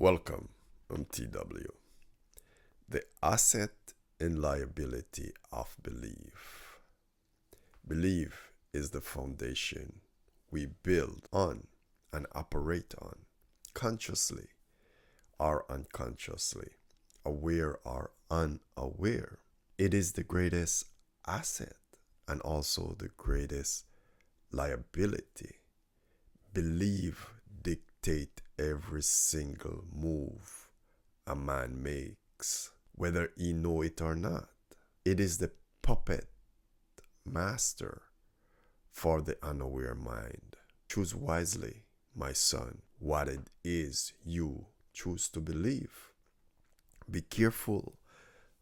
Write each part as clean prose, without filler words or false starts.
Welcome, I'm TW. The asset and liability of belief. Belief is the foundation we build on and operate on, consciously or unconsciously, aware or unaware. It is the greatest asset and also the greatest liability. Belief dictate every single move a man makes, whether he know it or not. It is the puppet master for the unaware mind. Choose wisely, my son, what it is you choose to believe. Be careful,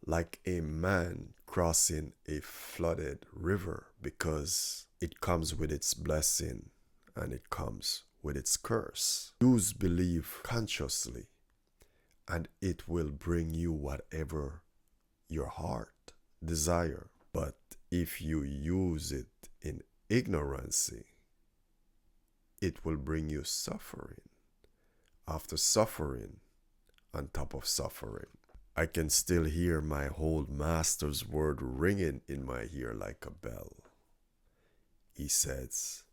like a man crossing a flooded river, because it comes with its blessing and it comes with its curse. Use belief consciously, and it will bring you whatever your heart desire. But if you use it in ignorancy, it will bring you suffering after suffering on top of suffering. I can still hear my old master's word ringing in my ear like a bell. He says,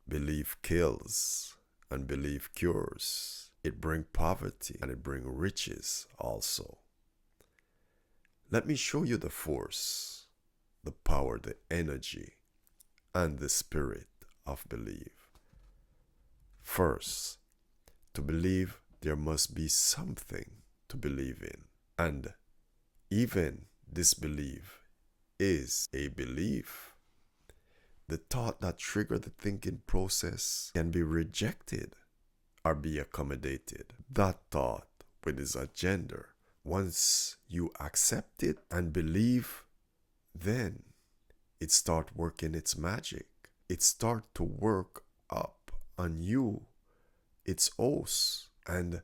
belief kills and belief cures. It brings poverty and it brings riches also. Let me show you the force, the power, the energy, and the spirit of belief. First, to believe, there must be something to believe in. And even disbelief is a belief. The thought that triggers the thinking process can be rejected or be accommodated. That thought with its agenda, once you accept it and believe, then it starts working its magic. It starts to work up on you, its host, and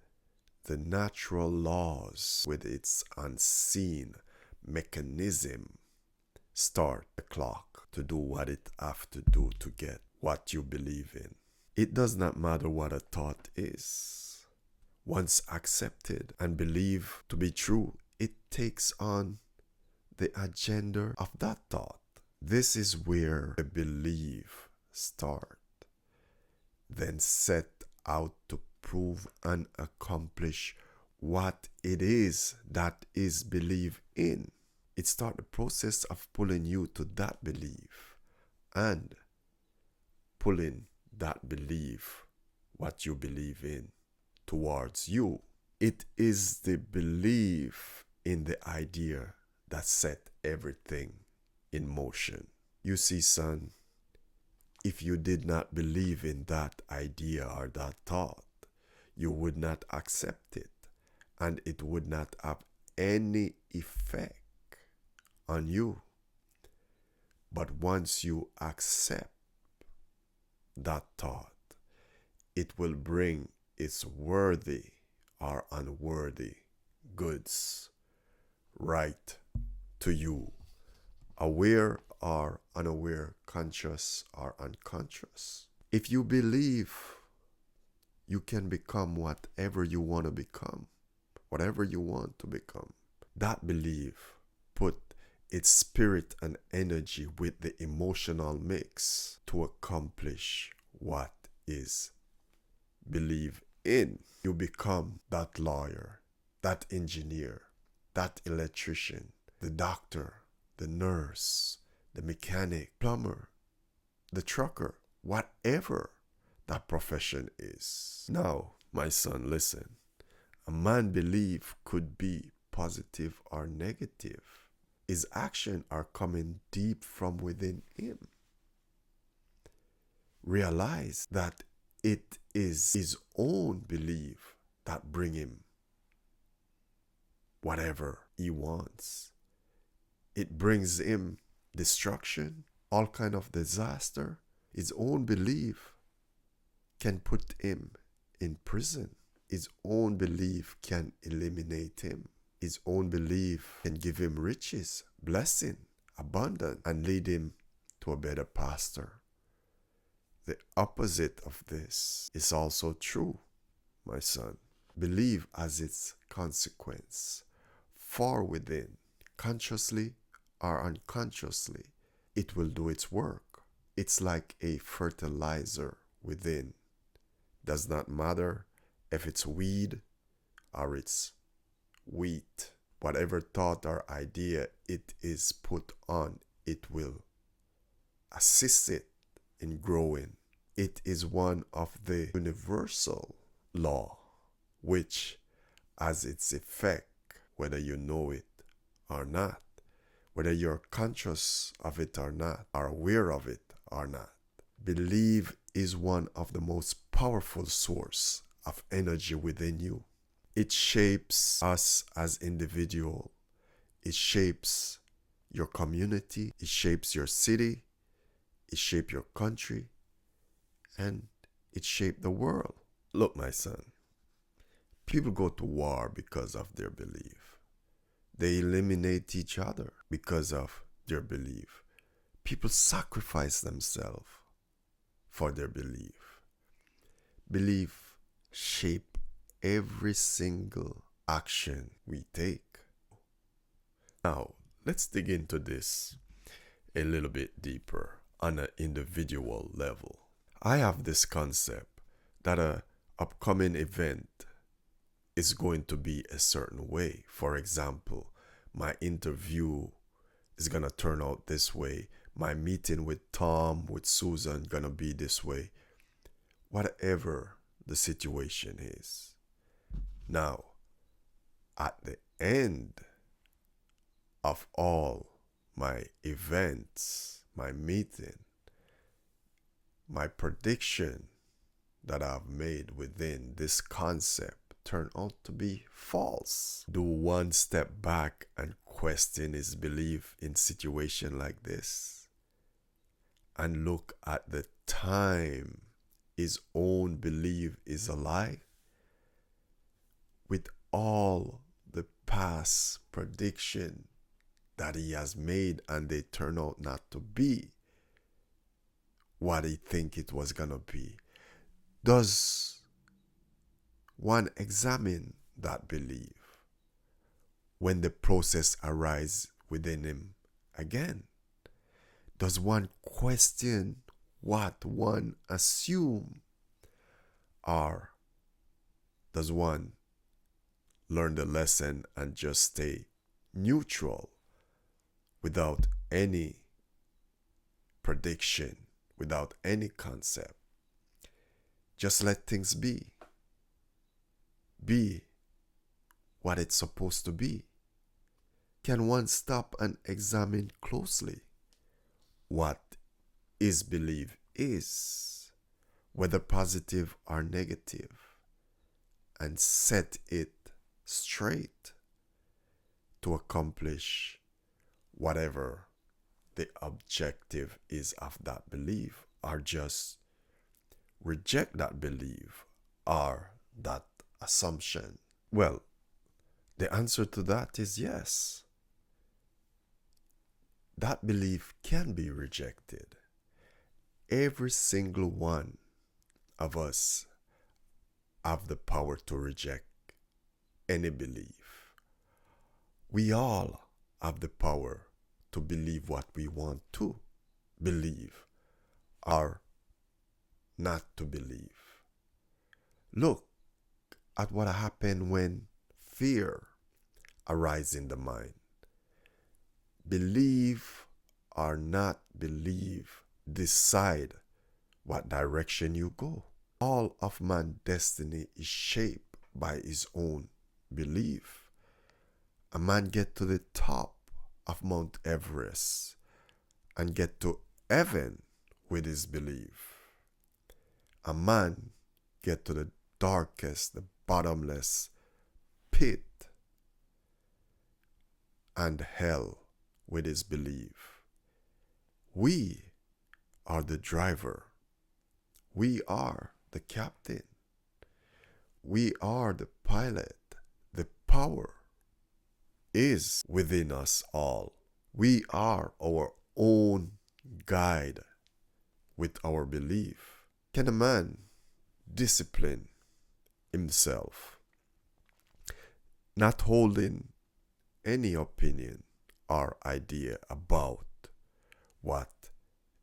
the natural laws with its unseen mechanism start the clock to do what it have to do to get what you believe in. It does not matter what a thought is. Once accepted and believed to be true, it takes on the agenda of that thought. This is where the belief starts. Then set out to prove and accomplish what it is that is believed in. It starts the process of pulling you to that belief and pulling that belief, what you believe in, towards you. It is the belief in the idea that set everything in motion. You see, son, if you did not believe in that idea or that thought, you would not accept it, and it would not have any effect on you. But once you accept that thought, it will bring its worthy or unworthy goods right to you, aware or unaware, conscious or unconscious. If you believe, you can become whatever you want to become, whatever you want to become. That belief put its spirit and energy with the emotional mix to accomplish what is believed in. You become that lawyer, that engineer, that electrician, the doctor, the nurse, the mechanic, plumber, the trucker, whatever that profession is. Now, my son, listen. A man's belief could be positive or negative. His actions are coming deep from within him. Realize that it is his own belief that bring him whatever he wants. It brings him destruction, all kind of disaster. His own belief can put him in prison. His own belief can eliminate him. His own belief can give him riches, blessing, abundance, and lead him to a better pasture. The opposite of this is also true, my son. Belief has its consequence. Far within, consciously or unconsciously, it will do its work. It's like a fertilizer within. Does not matter if it's weed or it's wheat. Whatever thought or idea it is put on, it will assist it in growing. It is one of the universal law which has its effect whether you know it or not, whether you're conscious of it or not, or aware of it or not. Belief is one of the most powerful source of energy within you. It shapes us as individuals. It shapes your community. It shapes your city. It shapes your country. And it shapes the world. Look, my son, people go to war because of their belief. They eliminate each other because of their belief. People sacrifice themselves for their belief. Belief shape every single action we take. Now, let's dig into this a little bit deeper on an individual level. I have this concept that an upcoming event is going to be a certain way. For example, my interview is going to turn out this way. My meeting with Tom, with Susan, going to be this way. Whatever the situation is. Now, at the end of all my events, my meeting, my prediction that I've made within this concept turn out to be false. Do one step back and question his belief in situation like this, and look at the time his own belief is a lie. With all the past prediction that he has made and they turn out not to be what he think it was gonna be, does one examine that belief when the process arises within him again? Does one question what one assume, or does one learn the lesson and just stay neutral without any prediction, without any concept? Just let things be. Be what it's supposed to be. Can one stop and examine closely what his belief is, whether positive or negative, and set it straight to accomplish whatever the objective is of that belief, or just reject that belief or that assumption? Well, the answer to that is yes. That belief can be rejected. Every single one of us have the power to reject any belief. We all have the power to believe what we want to believe or not to believe. Look at what happened when fear arises in the mind. Believe or not believe, decide what direction you go. All of man's destiny is shaped by his own belief. A man get to the top of Mount Everest and get to heaven with his belief. A man get to the darkest, the bottomless pit and hell with his belief. We are the driver. We are the captain. We are the pilot. The power is within us all. We are our own guide with our belief. Can a man discipline himself not holding any opinion or idea about what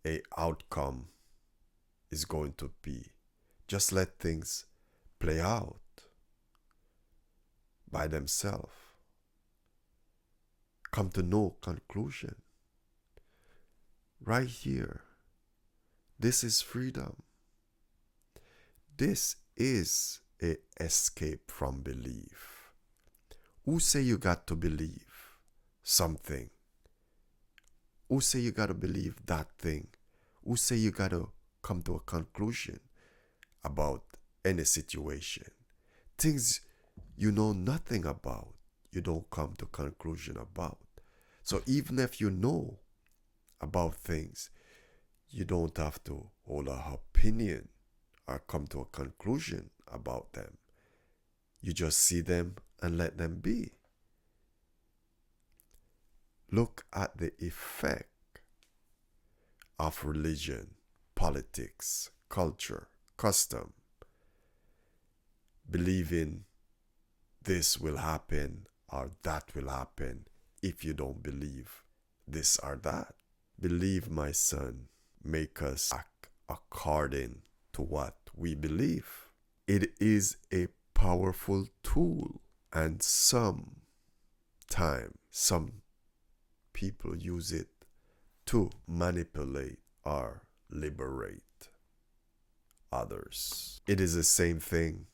a outcome is going to be. Just let things play out by themselves. Come to no conclusion. Right here. This is freedom. This is a escape from belief. Who say you got to believe something? Who say you got to believe that thing? Who say you got to come to a conclusion about any situation? Things you know nothing about, you don't come to conclusion about. So even if you know about things, you don't have to hold an opinion or come to a conclusion about them. You just see them and let them be. Look at the effect of religion, politics, culture, custom. Believing this will happen or that will happen if you don't believe this or that. Believe, my son, make us act according to what we believe. It is a powerful tool, and some people use it to manipulate or liberate others. It is the same thing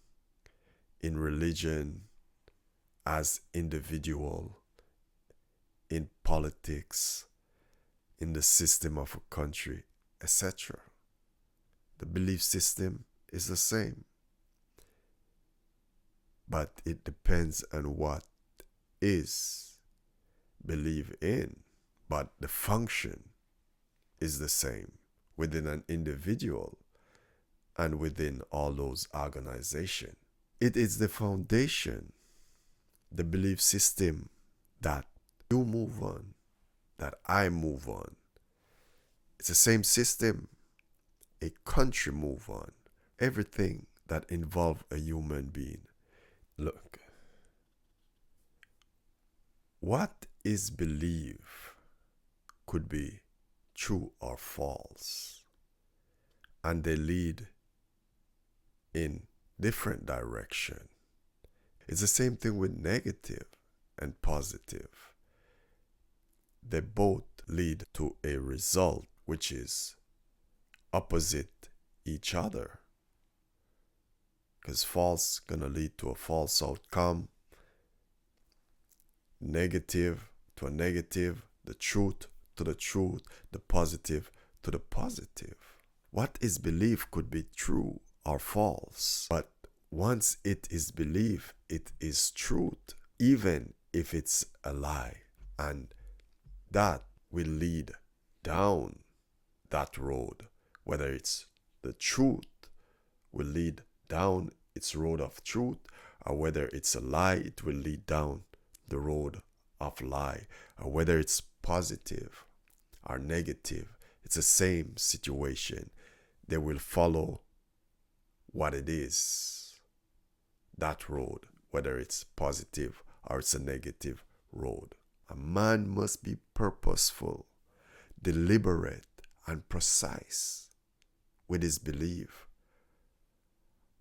in religion as individual, in politics, in the system of a country, etc. The belief system is the same, but it depends on what is believed in. But the function is the same within an individual and within all those organizations. It is the foundation, the belief system that you move on, that I move on. It's the same system a country move on. Everything that involves a human being. Look, what is believed could be true or false, and they lead in different direction. It's the same thing with negative and positive. They both lead to a result which is opposite each other, because false gonna lead to a false outcome, negative to a negative, the truth to the truth, the positive to the positive. What is believed could be true or false, but once it is believed, it is truth, even if it's a lie, and that will lead down that road. Whether it's the truth will lead down its road of truth, or whether it's a lie, it will lead down the road of lie, or whether it's positive or negative, it's the same situation. They will follow what it is, that road, whether it's positive or it's a negative road. A man must be purposeful, deliberate, and precise with his belief,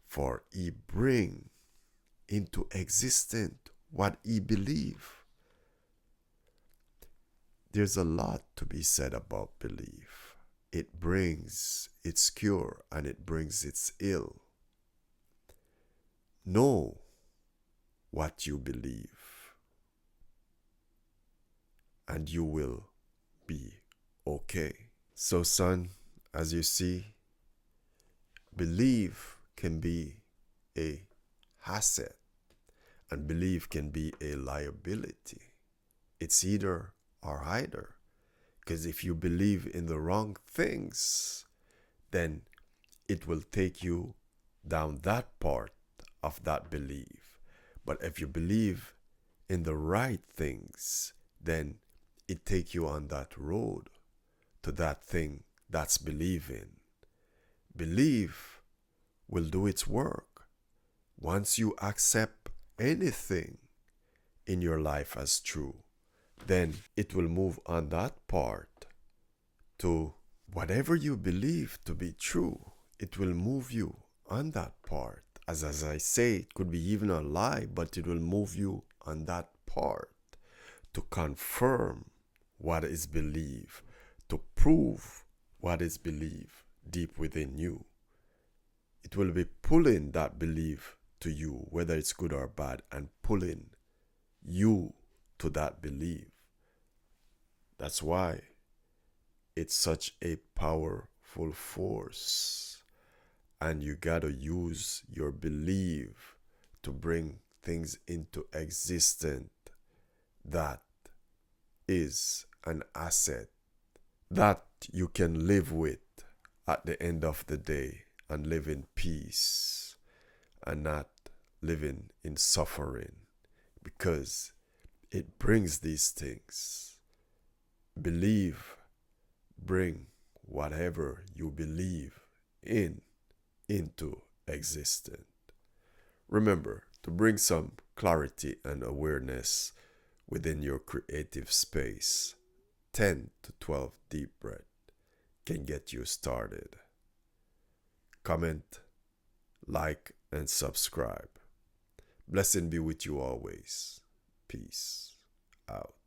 for he bring into existence what he believe. There's a lot to be said about belief. It brings its cure and it brings its ill. Know what you believe, and you will be okay. So, son, as you see, belief can be a asset and belief can be a liability. It's either or either. Because if you believe in the wrong things, then it will take you down that part of that belief. But if you believe in the right things, then it take you on that road to that thing that's believing. Belief will do its work. Once you accept anything in your life as true, then it will move on that part to whatever you believe to be true. It will move you on that part. As I say, it could be even a lie, but it will move you on that part to confirm what is believed, to prove what is believed deep within you. It will be pulling that belief to you, whether it's good or bad, and pulling you to that belief. That's why it's such a powerful force. And you gotta use your belief to bring things into existence that is an asset that you can live with at the end of the day and live in peace and not living in suffering, because it brings these things. Believe, bring whatever you believe in into existence. Remember to bring some clarity and awareness within your creative space. 10 to 12 deep breaths can get you started. Comment, like, and subscribe. Blessing be with you always. Peace out.